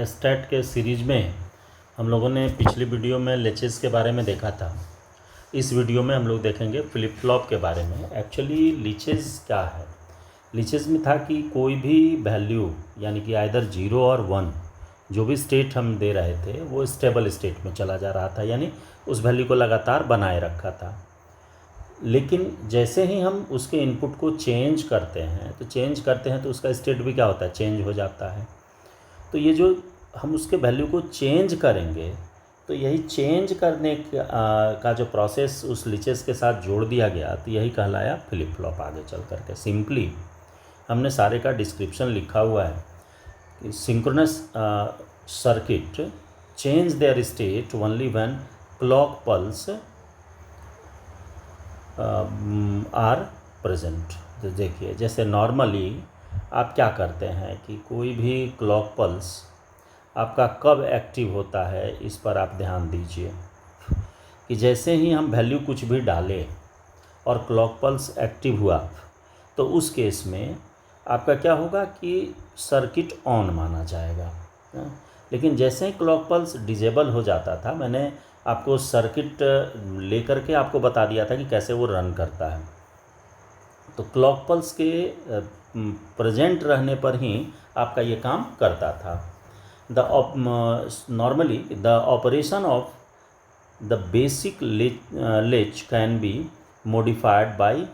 Stat के series में हम लोगों ने पिछली वीडियो में लेचेस के बारे में देखा था। इस वीडियो में हम लोग देखेंगे फ्लिप फ्लॉप के बारे में। एक्चुअली लीचेस क्या है? लीचेस में था कि कोई भी वैल्यू यानी कि आइदर 0 और 1 जो भी स्टेट हम दे रहे थे वो स्टेबल स्टेट में चला जा रहा था, यानी उस वैल्यू को लगातार बनाए रखा था। लेकिन जैसे ही हम उसके इनपुट को चेंज करते हैं तो उसका स्टेट भी क्या होता है, चेंज हो जाता है। तो ये जो हम उसके वैल्यू को चेंज करेंगे तो यही चेंज करने का जो प्रोसेस उस लीचेस के साथ जोड़ दिया गया तो यही कहलाया फ्लिप फ्लॉप। आगे चल करके सिंपली हमने सारे का डिस्क्रिप्शन लिखा हुआ है कि synchronous circuit change their state only when clock pulse are present. तो देखिए, जैसे नॉर्मली आप क्या करते हैं कि कोई भी क्लॉक पल्स आपका कब एक्टिव होता है, इस पर आप ध्यान दीजिए कि जैसे ही हम वैल्यू कुछ भी डालें और क्लॉक पल्स एक्टिव हुआ तो उस केस में आपका क्या होगा कि सर्किट ऑन माना जाएगा। लेकिन जैसे ही क्लॉक पल्स डिजेबल हो जाता था, मैंने आपको सर्किट लेकर के आपको बता दिया था कि कैसे वो रन करता है। तो क्लॉक पल्स के प्रेजेंट रहने पर ही आपका ये काम करता था। Normally the operation of the basic latch can be modified by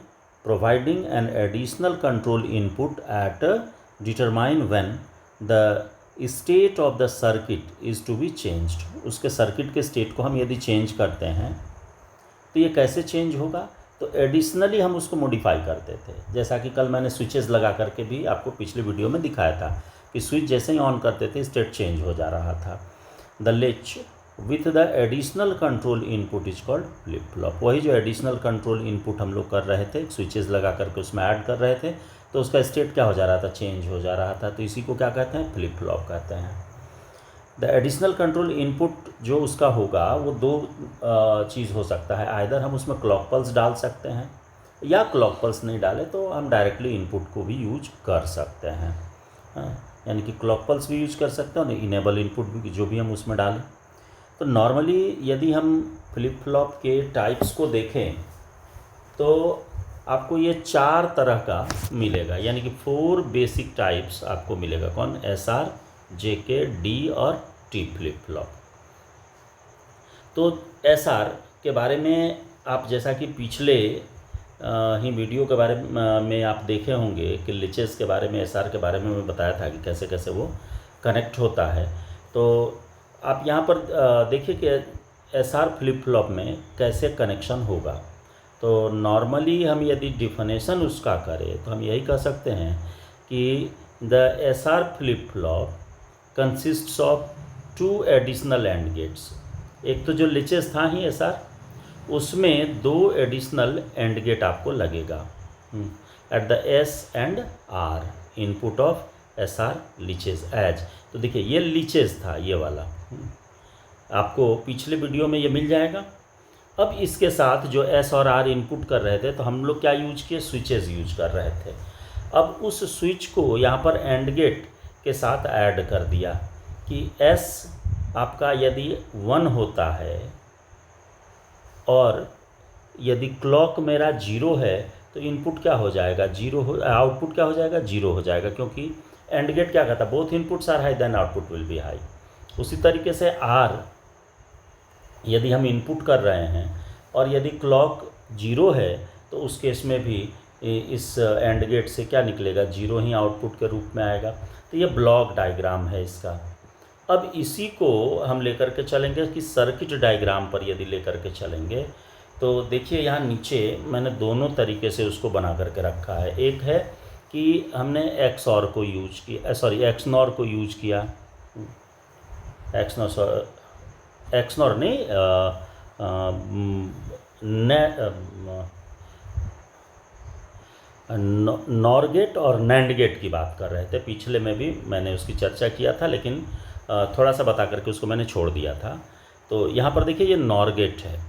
providing an additional control input at determine when the state of the circuit is to be changed। उसके circuit के स्टेट को हम यदि चेंज करते हैं तो ये कैसे चेंज होगा, तो एडिशनली हम उसको मॉडिफाई करते थे। जैसा कि कल मैंने स्विचेस लगा करके भी आपको पिछले वीडियो में दिखाया था कि स्विच जैसे ही ऑन करते थे स्टेट चेंज हो जा रहा था। The latch with the additional control input is called flip flop. वही जो एडिशनल कंट्रोल इनपुट हम लोग कर रहे थे, स्विचेस लगा करके उसमें ऐड कर रहे थे, तो उसका स्टेट क्या हो जा रहा था, चेंज हो जा रहा था। तो इसी को क्या कहते हैं, फ्लिप फ्लॉप कहते हैं। द एडिशनल कंट्रोल इनपुट जो उसका होगा वो दो चीज़ हो सकता है। आइदर हम उसमें क्लॉक पल्स डाल सकते हैं या क्लॉक पल्स नहीं डाले तो हम डायरेक्टली इनपुट को भी यूज कर सकते हैं। यानी कि क्लॉक पल्स भी यूज कर सकते हैं और इनेबल इनपुट भी जो भी हम उसमें डालें। तो नॉर्मली यदि हम फ्लिप फ्लॉप के टाइप्स को देखें तो आपको ये 4 तरह का मिलेगा, यानी कि 4 बेसिक टाइप्स आपको मिलेगा। कौन? SR, JK, D और T फ्लिप फ्लॉप। तो SR के बारे में आप जैसा कि पिछले ही वीडियो के बारे में आप देखे होंगे कि लिचेस के बारे में, SR के बारे में मैं बताया था कि कैसे कैसे वो कनेक्ट होता है। तो आप यहाँ पर देखिए कि SR फ्लिप फ्लॉप में कैसे कनेक्शन होगा। तो नॉर्मली हम यदि डिफिनेशन उसका करें तो हम यही कह सकते हैं कि the SR flip flop consists of 2 additional and gates. एक तो जो लिचेस था ही SR, उसमें 2 एडिशनल एंड गेट आपको लगेगा at the S and R input of SR latches as. तो देखिए ये लीचेस था, ये वाला आपको पिछले वीडियो में ये मिल जाएगा। अब इसके साथ जो S और R इनपुट कर रहे थे तो हम लोग क्या यूज किए, स्विचेस यूज कर रहे थे। अब उस स्विच को यहाँ पर एंड गेट के साथ ऐड कर दिया कि S आपका यदि 1 होता है और यदि क्लॉक मेरा 0 है तो इनपुट क्या हो जाएगा, 0 हो, आउटपुट क्या हो जाएगा, 0 हो जाएगा, क्योंकि एंड गेट क्या कहता है, both inputs are high then output will be high. उसी तरीके से R यदि हम इनपुट कर रहे हैं और यदि क्लॉक 0 है तो उस केस में भी इस एंड गेट से क्या निकलेगा, 0 ही आउटपुट के रूप में आएगा। तो ये ब्लॉक डायग्राम है इसका। अब इसी को हम लेकर के चलेंगे कि सर्किट डायग्राम पर यदि लेकर के चलेंगे तो देखिए यहाँ नीचे मैंने दोनों तरीके से उसको बना करके रखा है। एक है कि हमने XOR को यूज किया, XNOR को यूज किया, XNOR नहीं, नॉर गेट और नैंड गेट की बात कर रहे थे। पिछले में भी मैंने उसकी चर्चा किया था, लेकिन थोड़ा सा बता करके उसको मैंने छोड़ दिया था। तो यहाँ पर देखिए ये नॉर गेट है।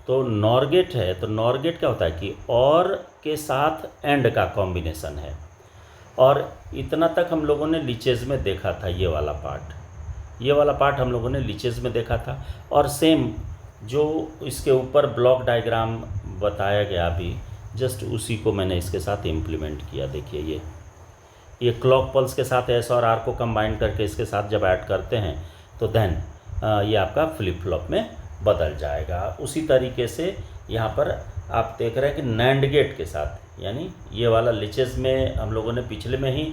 तो नॉर गेट है तो नॉर गेट क्या होता है कि और के साथ एंड का कॉम्बिनेशन है। और इतना तक हम लोगों ने लीचेज में देखा था ये वाला पार्ट। ये वाला पार्ट हम लोगों ने लीचेज में देखा था। और सेम जो इसके ऊपर ब्लॉक डायग्राम बताया गया अभी, जस्ट उसी को मैंने इसके साथ इम्प्लीमेंट किया। देखिए ये क्लॉक पल्स के साथ एस और आर को कंबाइन करके इसके साथ जब ऐड करते हैं तो देन ये आपका फ्लिप फ्लॉप में बदल जाएगा। उसी तरीके से यहाँ पर आप देख रहे हैं कि नैंड गेट के साथ, यानी ये वाला लिचेस में हम लोगों ने पिछले में ही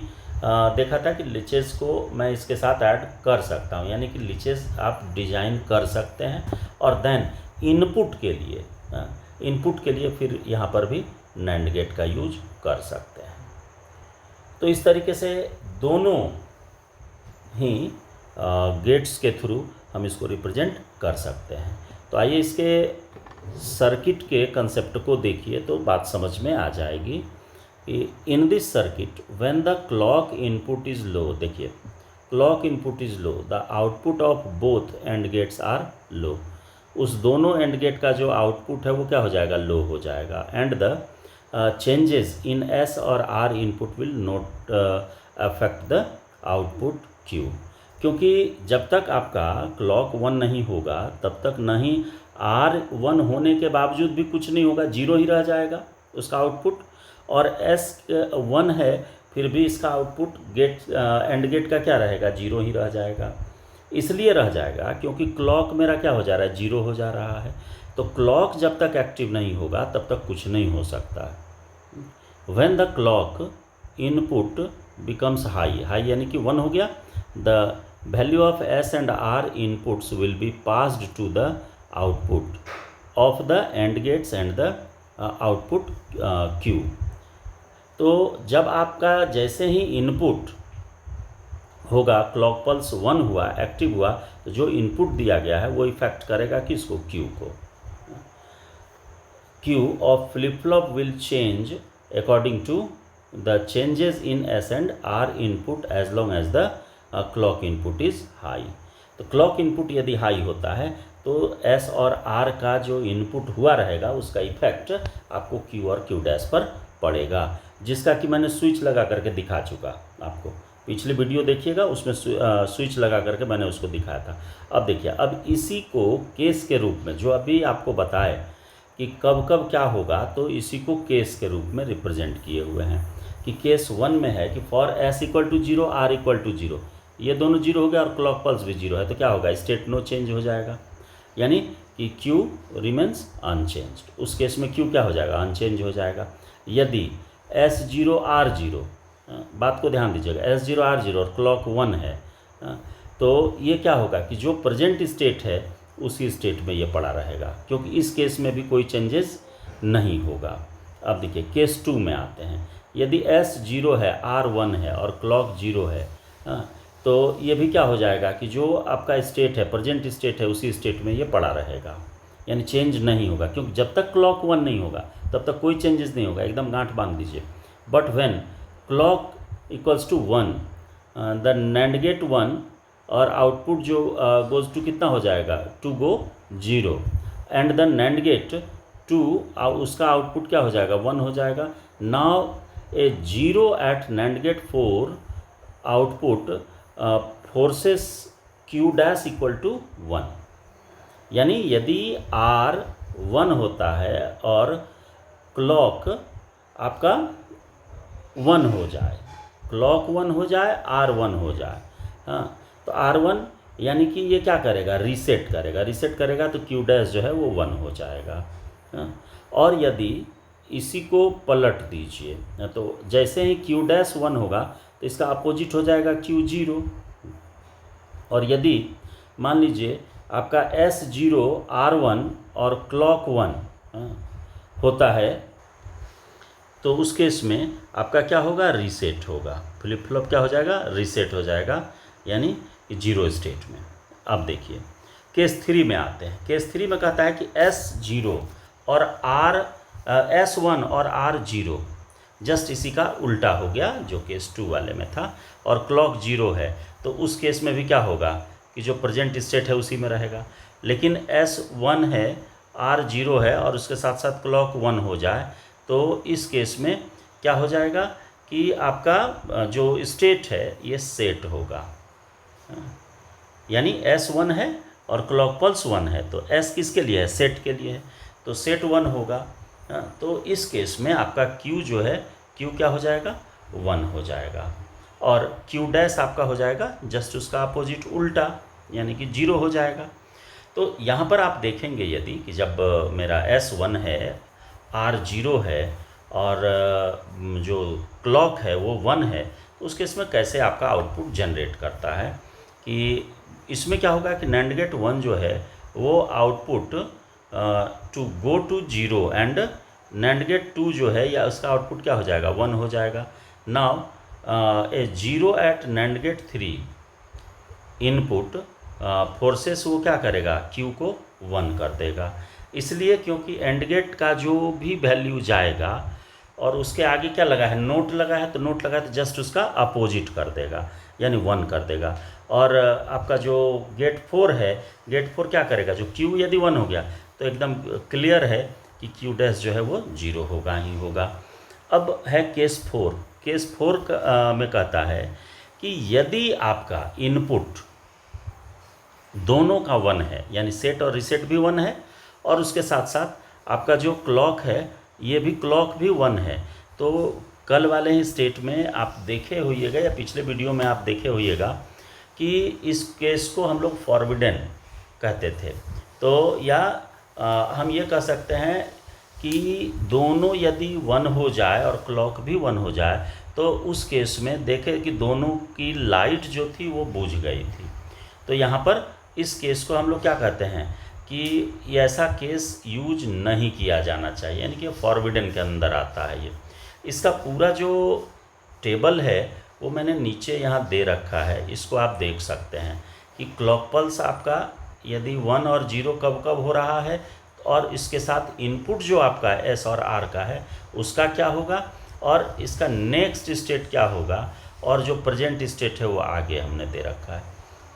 देखा था कि लिचेस को मैं इसके साथ ऐड कर सकता हूँ, यानी कि लिचेस आप डिजाइन कर सकते हैं और देन इनपुट के लिए फिर यहाँ पर भी नैंड गेट का यूज कर सकते हैं। तो इस तरीके से दोनों ही गेट्स के थ्रू हम इसको रिप्रेजेंट कर सकते हैं। तो आइए इसके सर्किट के कंसेप्ट को देखिए तो बात समझ में आ जाएगी। In this circuit when the clock input is low, देखिए clock input is low, the output of both AND gates are low. उस दोनों एंड गेट का जो आउटपुट है वो क्या हो जाएगा, लो हो जाएगा। And the changes in S और R input will not affect the output Q, क्योंकि जब तक आपका क्लॉक 1 नहीं होगा तब तक नहीं आर 1 होने के बावजूद भी कुछ नहीं होगा, 0 ही रह जाएगा उसका आउटपुट। और एस 1 है फिर भी इसका आउटपुट एंड गेट का क्या रहेगा, 0 ही रह जाएगा। इसलिए रह जाएगा क्योंकि क्लॉक मेरा क्या हो जा रहा है, 0 हो जा रहा है। तो क्लॉक जब तक एक्टिव नहीं होगा तब तक कुछ नहीं हो सकता। When the clock input becomes high यानी कि 1 हो गया, the value of S and R inputs will be passed to the output of the and gates and the output Q. तो जब आपका जैसे ही इनपुट होगा, क्लॉक पल्स 1 हुआ, एक्टिव हुआ, तो जो इनपुट दिया गया है वो इफेक्ट करेगा किसको, क्यू को। Q of flip flop will change according to the changes in S and R input as long as the clock input is high. तो क्लॉक इनपुट यदि हाई होता है तो एस और आर का जो इनपुट हुआ रहेगा उसका इफेक्ट आपको क्यू और क्यू डैश पर पड़ेगा, जिसका कि मैंने स्विच लगा करके दिखा चुका आपको। पिछली वीडियो देखिएगा, उसमें स्विच लगा करके मैंने उसको दिखाया था। अब देखिए, अब इसी को केस के रूप में जो अभी आपको बताए कि कब कब क्या होगा, तो इसी को केस के रूप में रिप्रेजेंट किए हुए हैं कि केस 1 में है कि for S equal to 0 R equal to 0, ये दोनों 0 हो गया और क्लॉक पल्स भी 0 है, तो क्या होगा, स्टेट नो चेंज हो जाएगा, यानी कि Q रिमेन्स अनचेंज्ड। उस केस में Q क्या हो जाएगा, अनचेंज हो जाएगा। यदि S0 R0, बात को ध्यान दीजिएगा, S0 R0 और क्लॉक 1 है, तो ये क्या होगा कि जो प्रेजेंट स्टेट है उसी स्टेट में ये पड़ा रहेगा, क्योंकि इस केस में भी कोई चेंजेस नहीं होगा। अब देखिए केस 2 में आते हैं। यदि S0 है, R1 है और क्लॉक 0 है, तो ये भी क्या हो जाएगा कि जो आपका स्टेट है, प्रेजेंट स्टेट है, उसी स्टेट में ये पड़ा रहेगा, यानी चेंज नहीं होगा, क्योंकि जब तक क्लॉक 1 नहीं होगा तब तक कोई चेंजेस नहीं होगा, एकदम गांठ बांध दीजिए। But when clock equals to 1, the NAND gate 1 और आउटपुट जो गोज टू कितना हो जाएगा, to go 0, and the NAND gate 2 उसका आउटपुट क्या हो जाएगा, 1 हो जाएगा। Now a 0 at NAND gate 4 output forces Q dash equal to 1, यानी यदि R 1 होता है और क्लॉक आपका 1 हो जाए, क्लॉक 1 हो जाए, R 1 हो जाए, हाँ, तो R1 यानी कि ये क्या करेगा, रीसेट करेगा तो क्यू डैश जो है वो 1 हो जाएगा। हाँ, और यदि इसी को पलट दीजिए, तो जैसे ही क्यू डैश 1 होगा तो इसका अपोजिट हो जाएगा क्यू 0। और यदि मान लीजिए आपका S0 R1 और क्लॉक 1 होता है, तो उस केस में आपका क्या होगा, रीसेट होगा, फ्लिप फ्लॉप क्या हो जाएगा, रीसेट हो जाएगा, यानी 0 स्टेट में। अब देखिए केस 3 में आते हैं। केस 3 में कहता है कि S0 और S1 और R0 जस्ट इसी का उल्टा हो गया जो केस 2 वाले में था, और क्लॉक 0 है, तो उस केस में भी क्या होगा कि जो प्रेजेंट स्टेट है उसी में रहेगा। लेकिन S1 है, R0 है और उसके साथ साथ क्लॉक 1 हो जाए, तो इस केस में क्या हो जाएगा कि आपका जो स्टेट है ये सेट होगा। यानी एस 1 है और क्लॉक पल्स 1 है, तो एस किसके लिए है, सेट के लिए है, तो सेट 1 होगा। तो इस केस में आपका क्यू जो है, क्यू क्या हो जाएगा, 1 हो जाएगा, और क्यू डैश आपका हो जाएगा जस्ट उसका अपोजिट उल्टा, यानी कि 0 हो जाएगा। तो यहाँ पर आप देखेंगे यदि कि जब मेरा एस 1 है, आर 0 है और जो क्लॉक है वो 1 है, तो उस केस में कैसे आपका आउटपुट जनरेट करता है कि इसमें क्या होगा कि NAND गेट 1 जो है वो output to go to 0 and NAND gate 2 जो है या उसका आउटपुट क्या हो जाएगा, 1 हो जाएगा। Now a 0 at NAND gate 3 input forces वो क्या करेगा, क्यू को 1 कर देगा, इसलिए क्योंकि एंड गेट का जो भी वैल्यू जाएगा और उसके आगे क्या लगा है, नोट लगा है, तो नोट लगा है तो जस्ट उसका अपोजिट कर देगा, यानी 1 कर देगा। और आपका जो गेट 4 है, गेट 4 क्या करेगा, जो क्यू यदि 1 हो गया तो एकदम क्लियर है कि क्यू डैश जो है वो 0 होगा ही होगा। अब है केस 4। केस 4 में कहता है कि यदि आपका इनपुट दोनों का 1 है, यानी सेट और रीसेट भी 1 है, और उसके साथ साथ आपका जो क्लॉक है ये भी क्लॉक भी 1 है, तो कल वाले ही स्टेट में आप देखे होइएगा या पिछले वीडियो में आप देखे होइएगा कि इस केस को हम लोग फॉरबिडन कहते थे। तो या हम ये कह सकते हैं कि दोनों यदि 1 हो जाए और क्लॉक भी 1 हो जाए तो उस केस में देखें कि दोनों की लाइट जो थी वो बुझ गई थी। तो यहाँ पर इस केस को हम लोग क्या कहते हैं कि ऐसा केस यूज नहीं किया जाना चाहिए, यानी कि फॉरबिडन के अंदर आता है ये। इसका पूरा जो टेबल है वो मैंने नीचे यहाँ दे रखा है, इसको आप देख सकते हैं कि क्लॉक पल्स आपका यदि 1 और 0 कब कब हो रहा है, और इसके साथ इनपुट जो आपका एस और आर का है उसका क्या होगा, और इसका नेक्स्ट स्टेट क्या होगा, और जो प्रेजेंट स्टेट है वो आगे हमने दे रखा है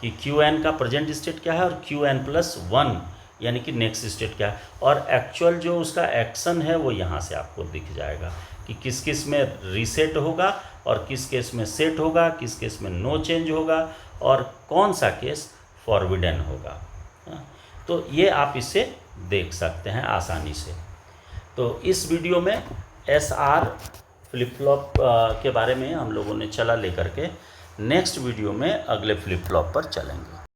कि क्यू एन का प्रेजेंट स्टेट क्या है और क्यू एन प्लस 1 यानी कि नेक्स्ट स्टेट क्या है, और एक्चुअल जो उसका एक्शन है वो यहाँ से आपको दिख जाएगा कि किस किस में रीसेट होगा और किस केस में सेट होगा, किस केस में नो चेंज होगा और कौन सा केस फॉरबिडन होगा। तो ये आप इसे देख सकते हैं आसानी से। तो इस वीडियो में SR फ्लिप फ्लॉप के बारे में हम लोगों ने चला लेकर के नेक्स्ट वीडियो में अगले फ्लिप फ्लॉप पर चलेंगे।